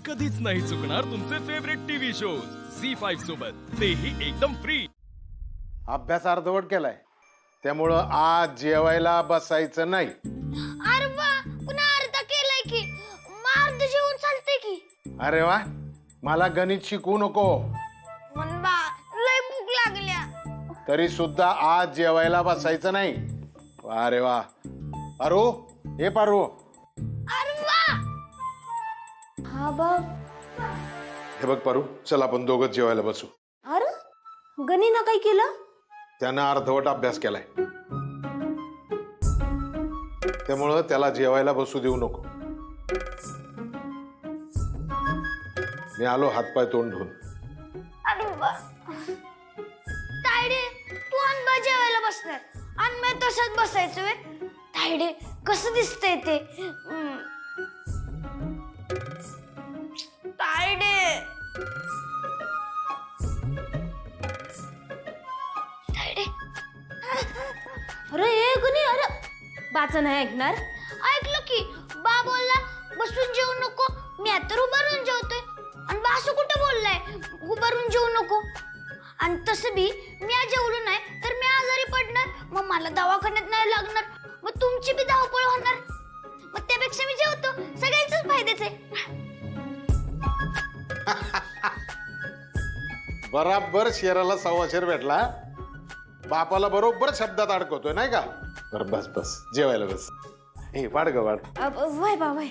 कधीच नाही चुकणार तुमचे फेवरेट टीव्ही शोज झी5 सोबत, तेही एकदम फ्री। अभ्यास अर्धवट केलाय त्यामुळं आज जेवायला बसायचं नाही। अरे वा, पुन्हा अर्धा केलाय की मार्ग जेवून चालते की। अरे वा, मला गणित शिकवू नको। मनबा लय भूक लागल्या। तरी सुद्धा आज जेवायला बसायचं नाही। वा रे वा। पारू, हे पारू, अरे वा। हा बाब, हे बघ पारू, चल आपण दोघं जेवायला बसू। अरे गणीनं काय केलं? त्यानं अर्धवट अभ्यास केलाय त्यामुळं त्याला जेवायला बसू देऊ नको। मी आलो हातपाय तोंड धुवून। अरे वा, तायडे तू अनबा जेवायला बसणार आणि मी तसंच बसायचं वे? तायडे कसं दिसतंय ते? तायडे तायडे, अरे ए गुनी, अरे बाचा नाही ऐकणार? ऐकलं की बा बोलला बसून जेवू नको, मी आता उभारून जेवतोय आणि बा असं कुठं बोललाय उभारून जेवू नको? आणि तसं बी मी आज जेवलो नाही तर मी आजारी पडणार, मग मला दवाखान्यात नाही लागणार, मग तुमची बी धावपळ होणार, मग त्यापेक्षा मी जेवतो, सगळ्यांचेच फायदेच आहे। बराबर शेराला सव्वा शेर भेटला, बापाला बरोबर शब्दात अडकवतोय नाही का? बरं बस बस, जेवायला बस। हे वाढ ग वाढ, वय बा वय।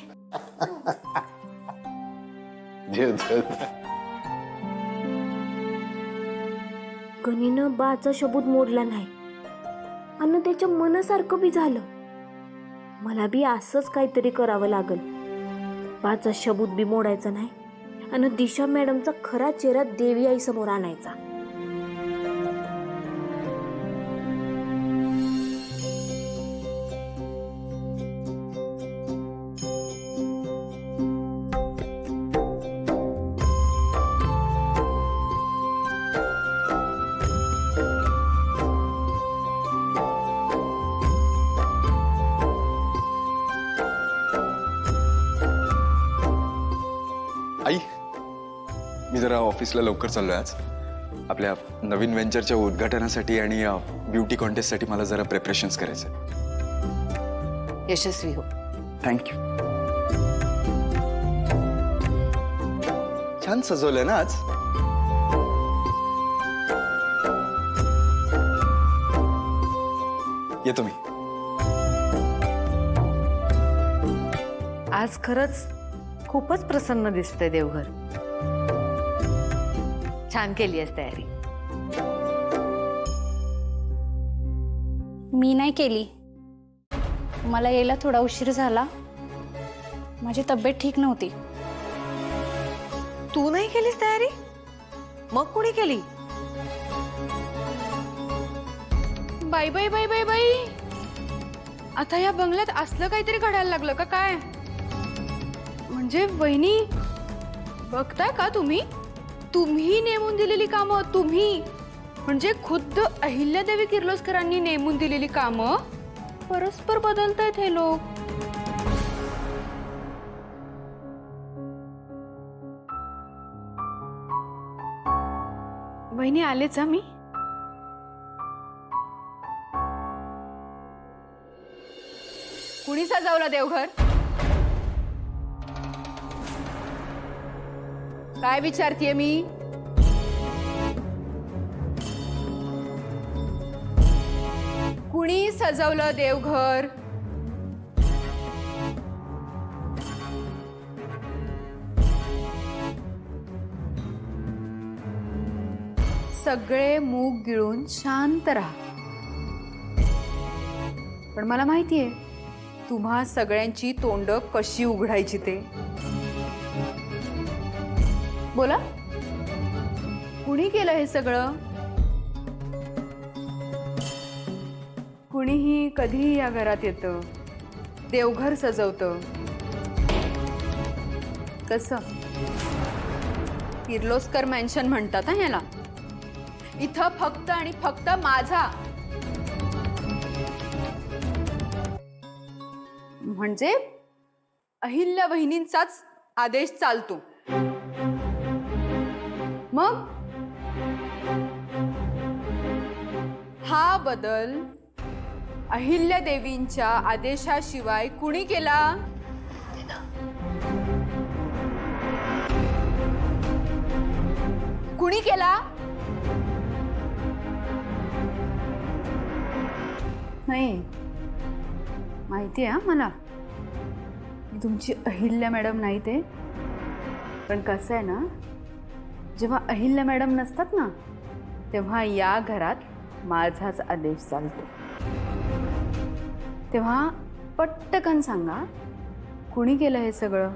जेव जेव। गणीनं बाचा शब्द मोडला नाही आणि त्याच्या मनासारखं बी झालं। मला बी असंच काहीतरी करावं लागल। बाचा शब्द बी मोडायचा नाही आणि दिशा मॅडमचा खरा चेहरा देवी आई समोर आणायचा। आई, मी जरा ऑफिसला लवकर चाललोय आज। आपल्या नवीन व्हेंचरच्या उद्घाटनासाठी आणि ब्युटी कॉन्टेस्टसाठी मला जरा प्रिपरेशन्स करायचे। यशस्वी हो। थँक्यू। छान सजवलंय ना आज? येतो मी। आज खरंच खूपच प्रसन्न दिसतंय देवघर। छान केली आहेस तयारी। मी नाही केली, मला यायला थोडा उशीर झाला, माझी तब्येत ठीक नव्हती। तू नाही केलीस तयारी? मग कोणी केली? बाई बाई बाई बाई बाई, आता या बंगल्यात असलं काहीतरी घडायला लागलं का काय? म्हणजे वहिनी, बघताय का तुम्ही? तुम्ही नेमून दिलेली कामं, तुम्ही म्हणजे खुद्द अहिल्यादेवी किर्लोस्करांनी नेमून दिलेली कामं परस्पर बदलतायत हे लोक। वहिनी आलेच मी। कुणी सजवलं देवघर? काय विचारतीये मी? कुणी सजवलं देवघर? सगळे मूग गिळून शांत राहा। पण मला माहितीये तुम्हा सगळ्यांची तोंड कशी उघडायची ते। बोला, कुणी केलं हे सगळं? कुणीही कधीही या घरात येतं, देवघर सजवतं। कसं? किर्लोस्कर मॅन्शन म्हणतात हा याला। इथं फक्त आणि फक्त माझा म्हणजे अहिल्या वहिनींचाच आदेश चालतो। मग हा बदल अहिल्यादेवींच्या आदेशाशिवाय कुणी केला? कुणी केला? नाही माहिती आहे मला, मी तुमची अहिल्या मॅडम नाही ते. पण कसं आहे ना, जेव्हा अहिल्या मॅडम नसतात ना, तेव्हा या घरात माझाच आदेश चालतो. तेव्हा पटकन सांगा, कुणी केलं हे सगळं?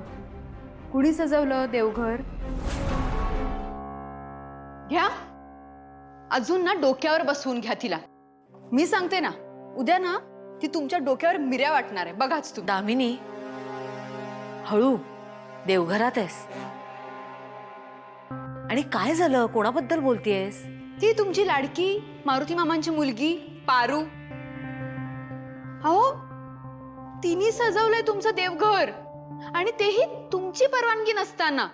कुणी सजवलं देवघर? घ्या, अजून ना डोक्यावर बसवून घ्या तिला. मी सांगते ना, उद्या ना ती तुमच्या डोक्यावर मिऱ्या वाटणार आहे. बघाच तू. दामिनी, हळू. देवघरात आहेस आणि काय झालं? कोणाबद्दल बोलतेयस? ती तुमची लाडकी मारुती मामांची मुलगी पारू. हो, तिने सजवलंय तुमचं देवघर आणि तेही तुमची परवानगी नसताना.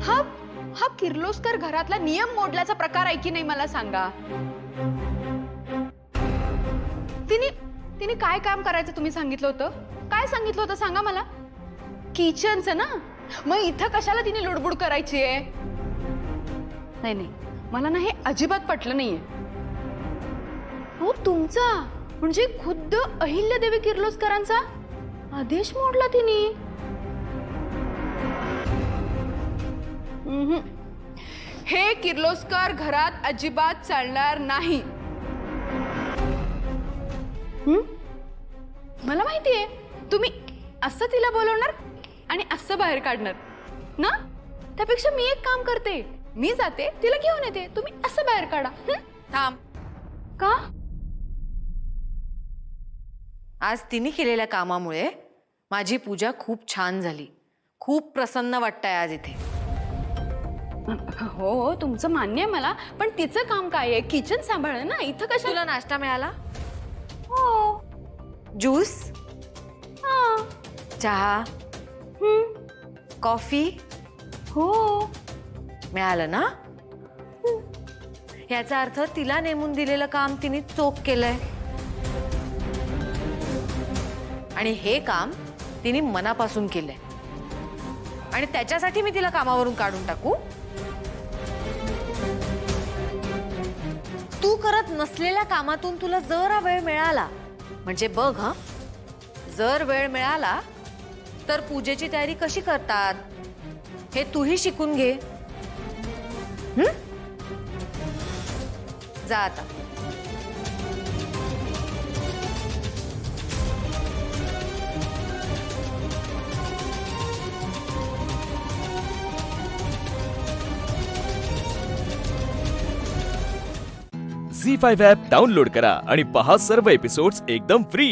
हा हा किर्लोस्कर घरातला नियम मोडल्याचा प्रकार आहे की नाही मला सांगा. तिने काय काम करायचं तुम्ही सांगितलं होतं? काय सांगितलं होतं सांगा मला? किचनचं ना. मग इथं कशाला तिने लुडबुड करायची आहे? नाही नाही, मला ना हे अजिबात पटलं नाहीये. हो, तुमचा म्हणजे खुद्द अहिल्यादेवी किर्लोस्करांचा आदेश मोडला तिने. हे किर्लोस्कर घरात अजिबात चालणार नाही. मला माहितीये तुम्ही असं तिला बोलवणार आणि असं बाहेर काढणार ना. त्यापेक्षा मी एक काम करते, मी जाते तिला घेऊन येते, तुम्ही असं बाहेर काढा. थांब. का? आज तिने केलेल्या कामामुळे माझी पूजा खूप छान झाली. खूप प्रसन्न वाटतंय आज इथे. हो, तुमचं मान्य आहे मला, पण तिचं काम काय आहे? किचन सांभाळणं ना. इथं कशाला? तुला नाश्ता मिळाला? हो. ज्यूस? हा. चहा? कॉफी? हो. मिळालं ना? याचा अर्थ तिला नेमून दिलेलं काम तिने चोख केलंय आणि हे काम तिने मनापासून केलंय. आणि त्याच्यासाठी मी तिला कामावरून काढून टाकू? तू करत नसलेल्या कामातून तुला जरा वेळ मिळाला म्हणजे बघ, हा, जर वेळ मिळाला तर पूजेची तयारी कशी करतात हे तूही शिकून घे. जा आता. झी5 ॲप डाउनलोड करा आणि पहा सर्व एपिसोड्स एकदम फ्री.